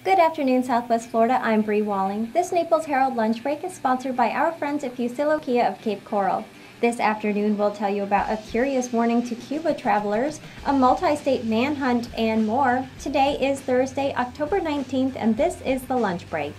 Good afternoon, Southwest Florida. I'm Bri Walling. This Naples Herald Lunch Break is sponsored by our friends at Fusillo Kia of Cape Coral. This afternoon, we'll tell you about a curious warning to Cuba travelers, a multi-state manhunt, and more. Today is Thursday, October 19th, and this is the Lunch Break.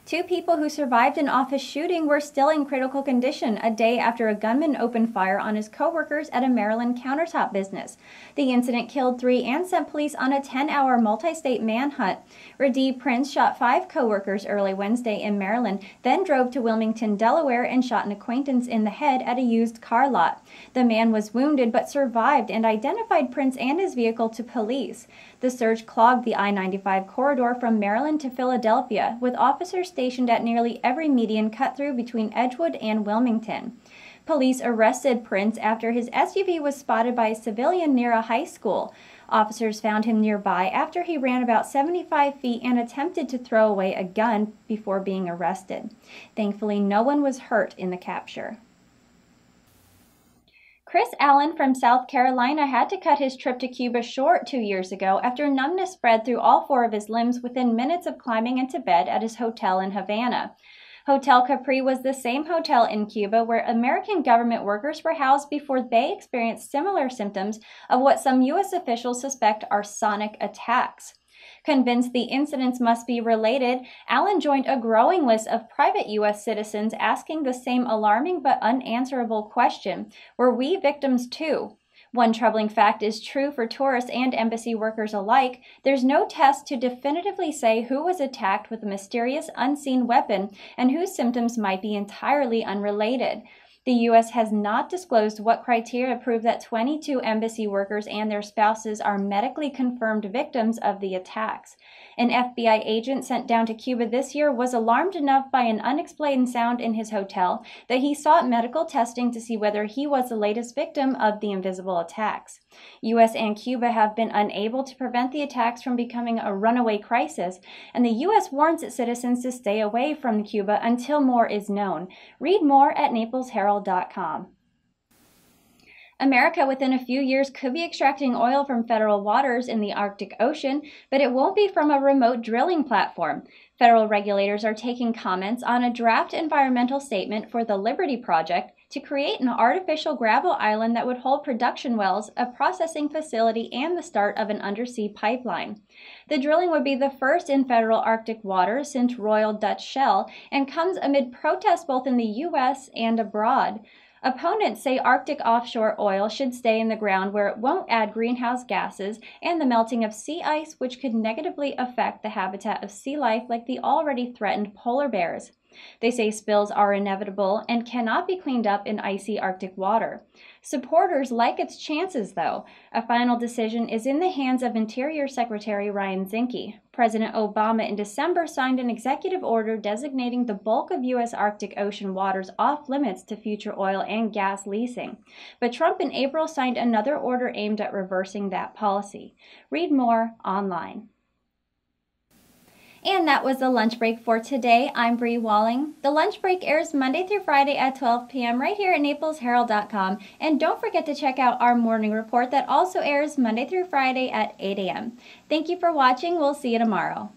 Two people who survived an office shooting were still in critical condition a day after a gunman opened fire on his co-workers at a Maryland countertop business. The incident killed 3 and sent police on a 10-hour multi-state manhunt. Radee Prince shot 5 co-workers early Wednesday in Maryland, then drove to Wilmington, Delaware, and shot an acquaintance in the head at a used car lot. The man was wounded but survived and identified Prince and his vehicle to police. The surge clogged the I-95 corridor from Maryland to Philadelphia, with officers stationed at nearly every median cut through between Edgewood and Wilmington. Police arrested Prince after his SUV was spotted by a civilian near a high school. Officers found him nearby after he ran about 75 feet and attempted to throw away a gun before being arrested. Thankfully, no one was hurt in the capture. Chris Allen from South Carolina had to cut his trip to Cuba short 2 years ago after numbness spread through all 4 of his limbs within minutes of climbing into bed at his hotel in Havana. Hotel Capri was the same hotel in Cuba where American government workers were housed before they experienced similar symptoms of what some U.S. officials suspect are sonic attacks. Convinced the incidents must be related, Allen joined a growing list of private U.S. citizens asking the same alarming but unanswerable question: were we victims too? One troubling fact is true for tourists and embassy workers alike. There's no test to definitively say who was attacked with a mysterious unseen weapon and whose symptoms might be entirely unrelated. The U.S. has not disclosed what criteria prove that 22 embassy workers and their spouses are medically confirmed victims of the attacks. An FBI agent sent down to Cuba this year was alarmed enough by an unexplained sound in his hotel that he sought medical testing to see whether he was the latest victim of the invisible attacks. U.S. and Cuba have been unable to prevent the attacks from becoming a runaway crisis, and the U.S. warns its citizens to stay away from Cuba until more is known. Read more at NaplesHerald.com. America within a few years could be extracting oil from federal waters in the Arctic Ocean, but it won't be from a remote drilling platform. Federal regulators are taking comments on a draft environmental statement for the Liberty Project to create an artificial gravel island that would hold production wells, a processing facility, and the start of an undersea pipeline. The drilling would be the first in federal Arctic waters since Royal Dutch Shell and comes amid protests both in the U.S. and abroad. Opponents say Arctic offshore oil should stay in the ground where it won't add greenhouse gases and the melting of sea ice, which could negatively affect the habitat of sea life like the already threatened polar bears. They say spills are inevitable and cannot be cleaned up in icy Arctic water. Supporters like its chances, though. A final decision is in the hands of Interior Secretary Ryan Zinke. President Obama in December signed an executive order designating the bulk of U.S. Arctic Ocean waters off limits to future oil and gas leasing. But Trump in April signed another order aimed at reversing that policy. Read more online. And that was the lunch break for today. I'm Bri Walling. The lunch break airs Monday through Friday at 12 p.m. right here at NaplesHerald.com. And don't forget to check out our morning report that also airs Monday through Friday at 8 a.m. Thank you for watching. We'll see you tomorrow.